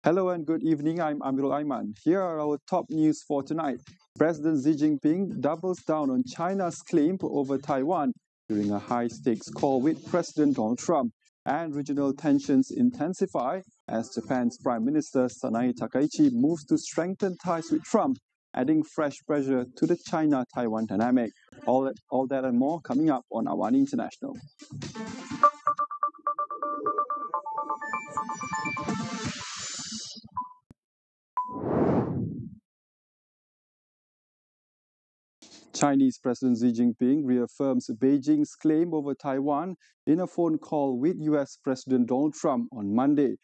Hello and good evening. I'm Amirul Aiman. Here are our top news for tonight. President Xi Jinping doubles down on China's claim over Taiwan during a high-stakes call with President Donald Trump, and regional tensions intensify as Japan's Prime Minister Sanae Takaichi moves to strengthen ties with Trump, adding fresh pressure to the China-Taiwan dynamic. All that and more coming up on AWANI International. Chinese President Xi Jinping reaffirms Beijing's claim over Taiwan in a phone call with US President Donald Trump on Monday.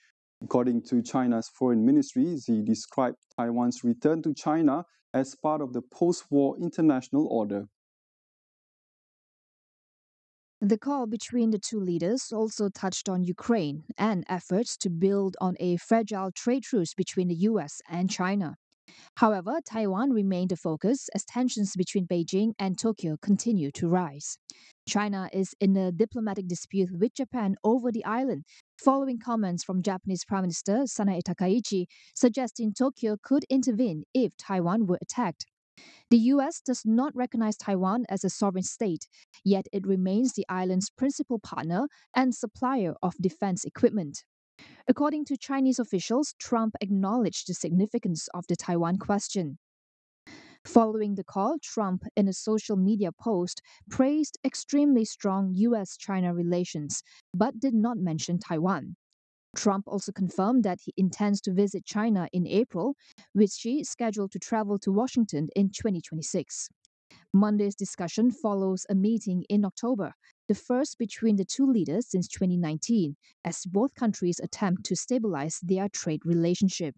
According to China's foreign ministry, Xi described Taiwan's return to China as part of the post-war international order. The call between the two leaders also touched on Ukraine and efforts to build on a fragile trade truce between the US and China. However, Taiwan remained a focus as tensions between Beijing and Tokyo continue to rise. China is in a diplomatic dispute with Japan over the island, following comments from Japanese Prime Minister Sanae Takaichi suggesting Tokyo could intervene if Taiwan were attacked. The US does not recognize Taiwan as a sovereign state, yet it remains the island's principal partner and supplier of defense equipment. According to Chinese officials, Trump acknowledged the significance of the Taiwan question. Following the call, Trump, in a social media post, praised extremely strong US China relations, but did not mention Taiwan. Trump also confirmed that he intends to visit China in April, with Xi scheduled to travel to Washington in 2026. Monday's discussion follows a meeting in October, the first between the two leaders since 2019, as both countries attempt to stabilize their trade relationship.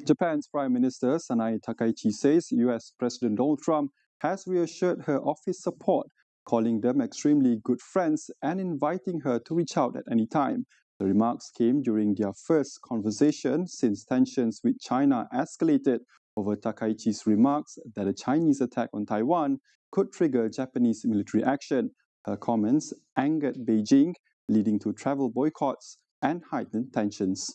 Japan's Prime Minister Sanae Takaichi says US President Donald Trump has reassured her of his support, calling them extremely good friends and inviting her to reach out at any time. The remarks came during their first conversation since tensions with China escalated over Takaichi's remarks that a Chinese attack on Taiwan could trigger Japanese military action. Her comments angered Beijing, leading to travel boycotts and heightened tensions.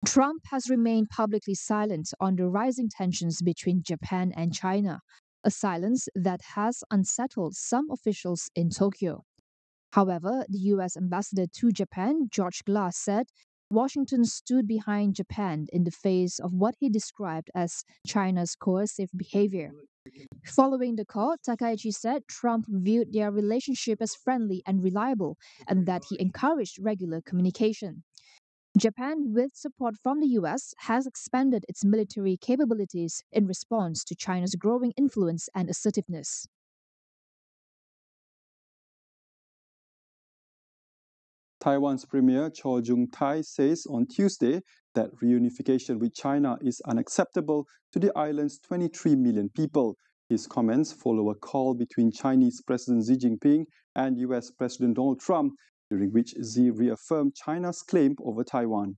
Trump has remained publicly silent on the rising tensions between Japan and China, a silence that has unsettled some officials in Tokyo. However, the US ambassador to Japan, George Glass, said Washington stood behind Japan in the face of what he described as China's coercive behavior. Following the call, Takaichi said Trump viewed their relationship as friendly and reliable and that he encouraged regular communication. Japan, with support from the US, has expanded its military capabilities in response to China's growing influence and assertiveness. Taiwan's Premier Cho Jung-tai says on Tuesday that reunification with China is unacceptable to the island's 23 million people. His comments follow a call between Chinese President Xi Jinping and US President Donald Trump, during which Xi reaffirmed China's claim over Taiwan.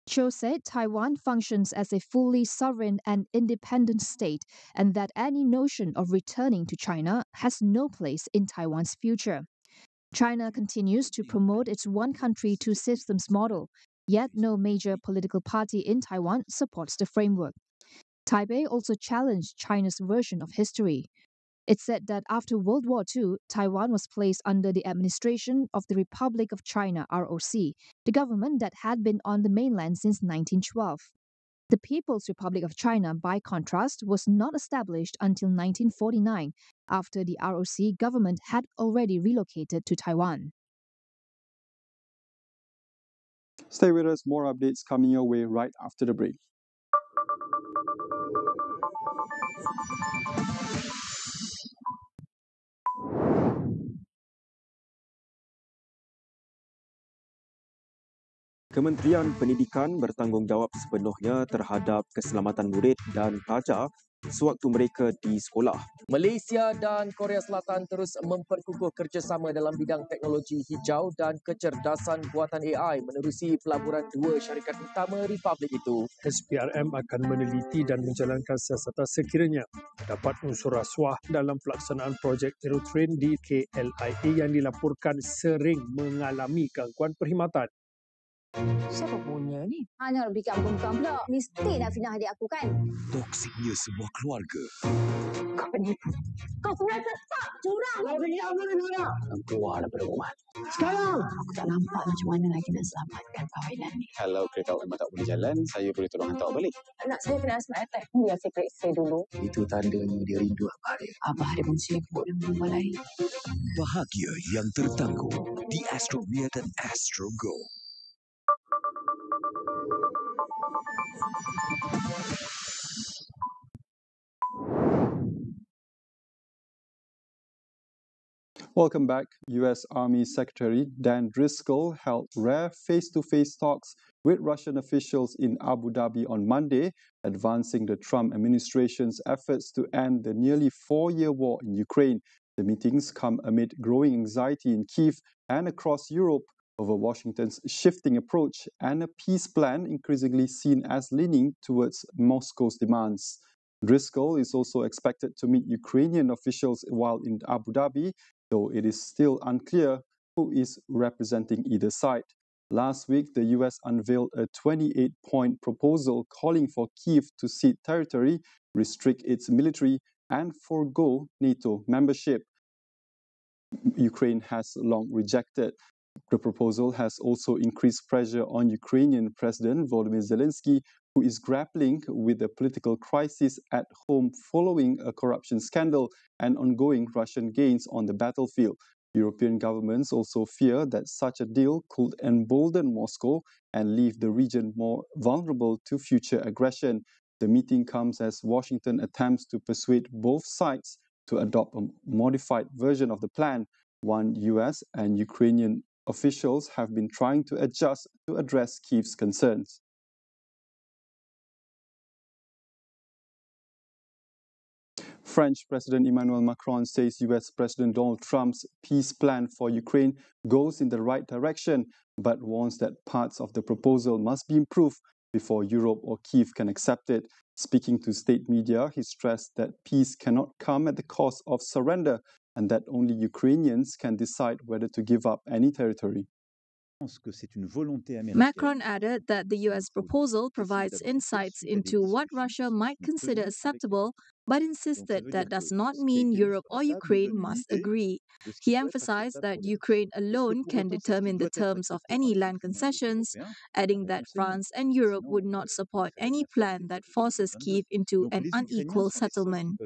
Cho said Taiwan functions as a fully sovereign and independent state, and that any notion of returning to China has no place in Taiwan's future. China continues to promote its one country, two systems model, yet no major political party in Taiwan supports the framework. Taipei also challenged China's version of history. It said that after World War II, Taiwan was placed under the administration of the Republic of China, ROC, the government that had been on the mainland since 1912. The People's Republic of China, by contrast, was not established until 1949, after the ROC government had already relocated to Taiwan. Stay with us, more updates coming your way right after the break. Kementerian Pendidikan bertanggungjawab sepenuhnya terhadap keselamatan murid dan pelajar sewaktu mereka di sekolah. Malaysia dan Korea Selatan terus memperkukuh kerjasama dalam bidang teknologi hijau dan kecerdasan buatan AI menerusi pelaburan dua syarikat utama Republik itu. SPRM akan meneliti dan menjalankan siasatan sekiranya dapat unsur rasuah dalam pelaksanaan projek aerotrain di KLIA yang dilaporkan sering mengalami gangguan perkhidmatan. Siapa punya ni? Nak fikir bukan pula. Mesti nak fitnah adik aku kan? Toksiknya sebuah keluarga. Kau penipu. Kau pernah tetap curang. Kau fikir apa ni? Keluar daripada rumah. Sekarang! Aku tak nampak macam mana lagi nak selamatkan kawalan ni. Kalau kereta awak memang tak boleh jalan, saya boleh tolong hantar awak balik. Anak saya kena asma attack. Biar saya periksa dulu. Itu tanda dia rindu abah dia. Abah dia pun sibuk dengan perempuan lain. Bahagia yang tertangguh di Astro dan Astro Go. Welcome back. U.S. Army Secretary Dan Driscoll held rare face-to-face talks with Russian officials in Abu Dhabi on Monday, advancing the Trump administration's efforts to end the nearly 4-year war in Ukraine. The meetings come amid growing anxiety in Kyiv and across Europe over Washington's shifting approach and a peace plan increasingly seen as leaning towards Moscow's demands. Driscoll is also expected to meet Ukrainian officials while in Abu Dhabi, though it is still unclear who is representing either side. Last week, the US unveiled a 28-point proposal calling for Kyiv to cede territory, restrict its military, and forego NATO membership. Ukraine has long rejected. The proposal has also increased pressure on Ukrainian President Volodymyr Zelensky, who is grappling with a political crisis at home following a corruption scandal and ongoing Russian gains on the battlefield. European governments also fear that such a deal could embolden Moscow and leave the region more vulnerable to future aggression. The meeting comes as Washington attempts to persuade both sides to adopt a modified version of the plan, one US and Ukrainian officials have been trying to adjust to address Kyiv's concerns. French President Emmanuel Macron says US President Donald Trump's peace plan for Ukraine goes in the right direction, but warns that parts of the proposal must be improved before Europe or Kyiv can accept it. Speaking to state media, he stressed that peace cannot come at the cost of surrender and that only Ukrainians can decide whether to give up any territory. Macron added that the US proposal provides insights into what Russia might consider acceptable, but insisted that does not mean Europe or Ukraine must agree. He emphasized that Ukraine alone can determine the terms of any land concessions, adding that France and Europe would not support any plan that forces Kyiv into an unequal settlement.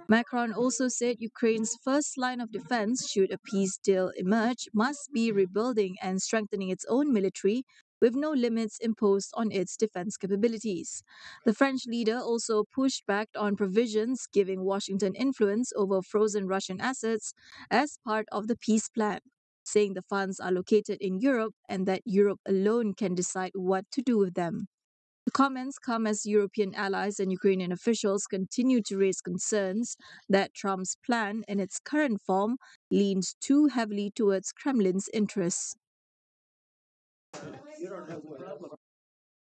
Macron also said Ukraine's first line of defense, should a peace deal emerge, must be rebuilding and strengthening its own military, with no limits imposed on its defense capabilities. The French leader also pushed back on provisions giving Washington influence over frozen Russian assets as part of the peace plan, saying the funds are located in Europe and that Europe alone can decide what to do with them. The comments come as European allies and Ukrainian officials continue to raise concerns that Trump's plan in its current form leans too heavily towards Kremlin's interests.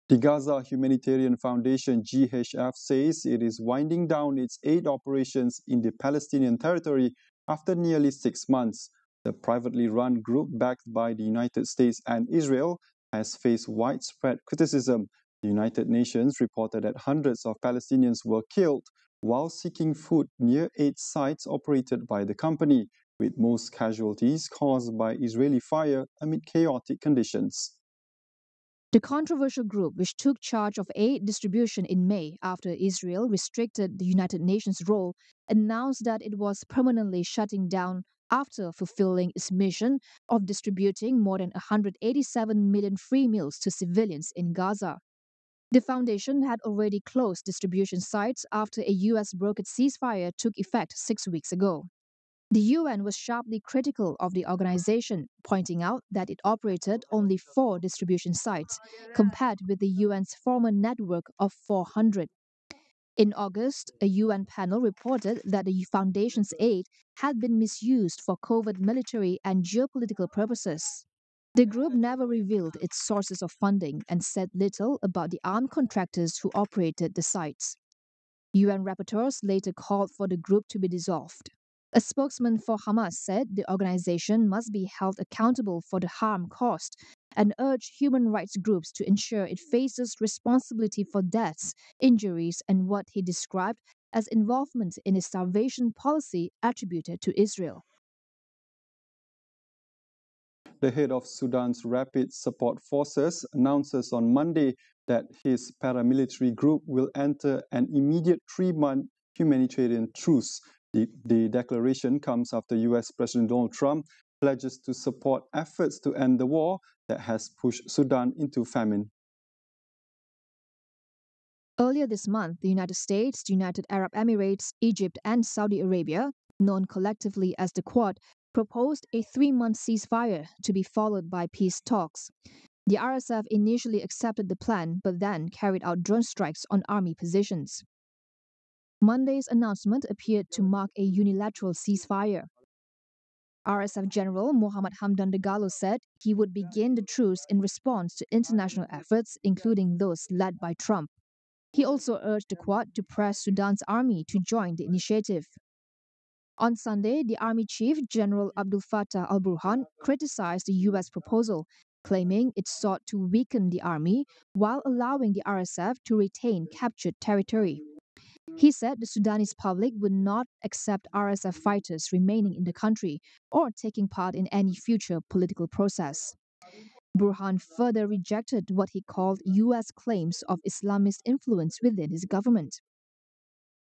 The Gaza Humanitarian Foundation (GHF) says it is winding down its aid operations in the Palestinian territory after nearly 6 months. The privately run group, backed by the United States and Israel, has faced widespread criticism. The United Nations reported that hundreds of Palestinians were killed while seeking food near aid sites operated by the company, with most casualties caused by Israeli fire amid chaotic conditions. The controversial group, which took charge of aid distribution in May after Israel restricted the United Nations role, announced that it was permanently shutting down after fulfilling its mission of distributing more than 187 million free meals to civilians in Gaza. The foundation had already closed distribution sites after a U.S. brokered ceasefire took effect 6 weeks ago. The UN was sharply critical of the organization, pointing out that it operated only 4 distribution sites, compared with the UN's former network of 400. In August, a UN panel reported that the foundation's aid had been misused for covert military and geopolitical purposes. The group never revealed its sources of funding and said little about the armed contractors who operated the sites. UN rapporteurs later called for the group to be dissolved. A spokesman for Hamas said the organization must be held accountable for the harm caused and urged human rights groups to ensure it faces responsibility for deaths, injuries, and what he described as involvement in a starvation policy attributed to Israel. The head of Sudan's Rapid Support Forces announces on Monday that his paramilitary group will enter an immediate 3-month humanitarian truce. The declaration comes after US President Donald Trump pledges to support efforts to end the war that has pushed Sudan into famine. Earlier this month, the United States, the United Arab Emirates, Egypt, and Saudi Arabia, known collectively as the Quad, proposed a 3-month ceasefire to be followed by peace talks. The RSF initially accepted the plan but then carried out drone strikes on army positions. Monday's announcement appeared to mark a unilateral ceasefire. RSF General Mohammed Hamdan Dagalo said he would begin the truce in response to international efforts, including those led by Trump. He also urged the Quad to press Sudan's army to join the initiative. On Sunday, the Army Chief, General Abdul Fattah al-Burhan, criticized the U.S. proposal, claiming it sought to weaken the army while allowing the RSF to retain captured territory. He said the Sudanese public would not accept RSF fighters remaining in the country or taking part in any future political process. Burhan further rejected what he called U.S. claims of Islamist influence within his government.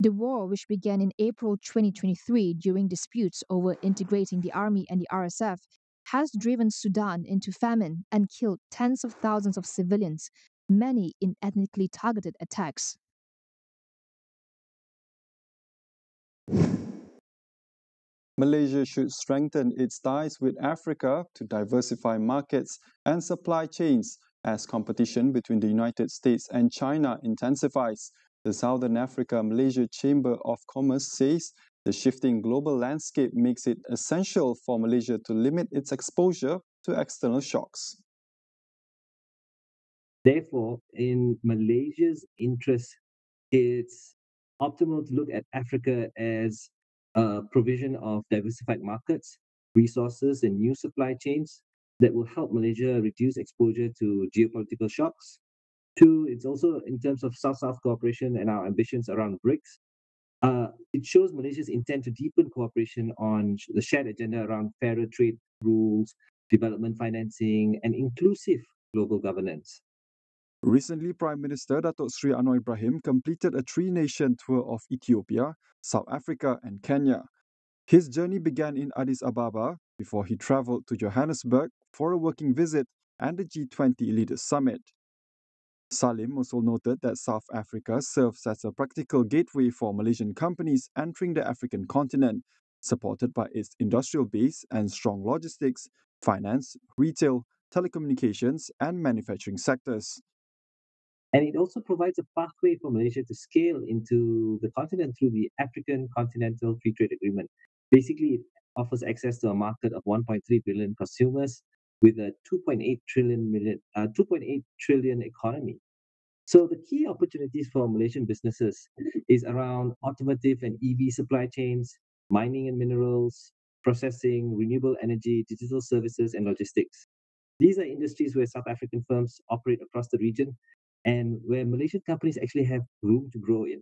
The war, which began in April 2023 during disputes over integrating the army and the RSF, has driven Sudan into famine and killed tens of thousands of civilians, many in ethnically targeted attacks. Malaysia should strengthen its ties with Africa to diversify markets and supply chains as competition between the United States and China intensifies. The Southern Africa-Malaysia Chamber of Commerce says the shifting global landscape makes it essential for Malaysia to limit its exposure to external shocks. Therefore, in Malaysia's interest, it's optimal to look at Africa as a provision of diversified markets, resources, and new supply chains that will help Malaysia reduce exposure to geopolitical shocks. Two, it's also in terms of South-South cooperation and our ambitions around BRICS. It shows Malaysia's intent to deepen cooperation on the shared agenda around fairer trade rules, development financing, and inclusive global governance. Recently, Prime Minister Datuk Sri Anwar Ibrahim completed a 3-nation tour of Ethiopia, South Africa and Kenya. His journey began in Addis Ababa before he travelled to Johannesburg for a working visit and the G20 Leaders Summit. Salim also noted that South Africa serves as a practical gateway for Malaysian companies entering the African continent, supported by its industrial base and strong logistics, finance, retail, telecommunications, and manufacturing sectors. And it also provides a pathway for Malaysia to scale into the continent through the African Continental Free Trade Agreement. Basically, it offers access to a market of 1.3 billion consumers with a 2.8 trillion economy. So the key opportunities for Malaysian businesses is around automotive and EV supply chains, mining and minerals, processing, renewable energy, digital services, and logistics. These are industries where South African firms operate across the region and where Malaysian companies actually have room to grow in.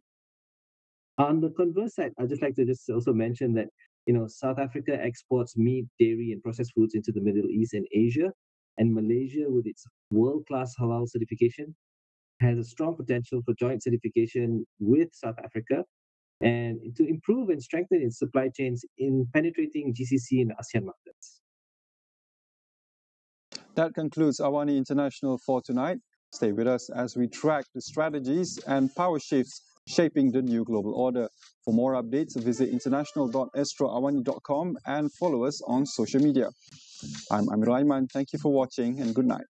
On the converse side, I'd just like to just also mention that South Africa exports meat, dairy, and processed foods into the Middle East and Asia, and Malaysia, with its world-class halal certification, has a strong potential for joint certification with South Africa and to improve and strengthen its supply chains in penetrating GCC and ASEAN markets. That concludes AWANI International for tonight. Stay with us as we track the strategies and power shifts shaping the new global order. For more updates, visit international.astroawani.com and follow us on social media. I'm Amirul Aiman. Thank you for watching and good night.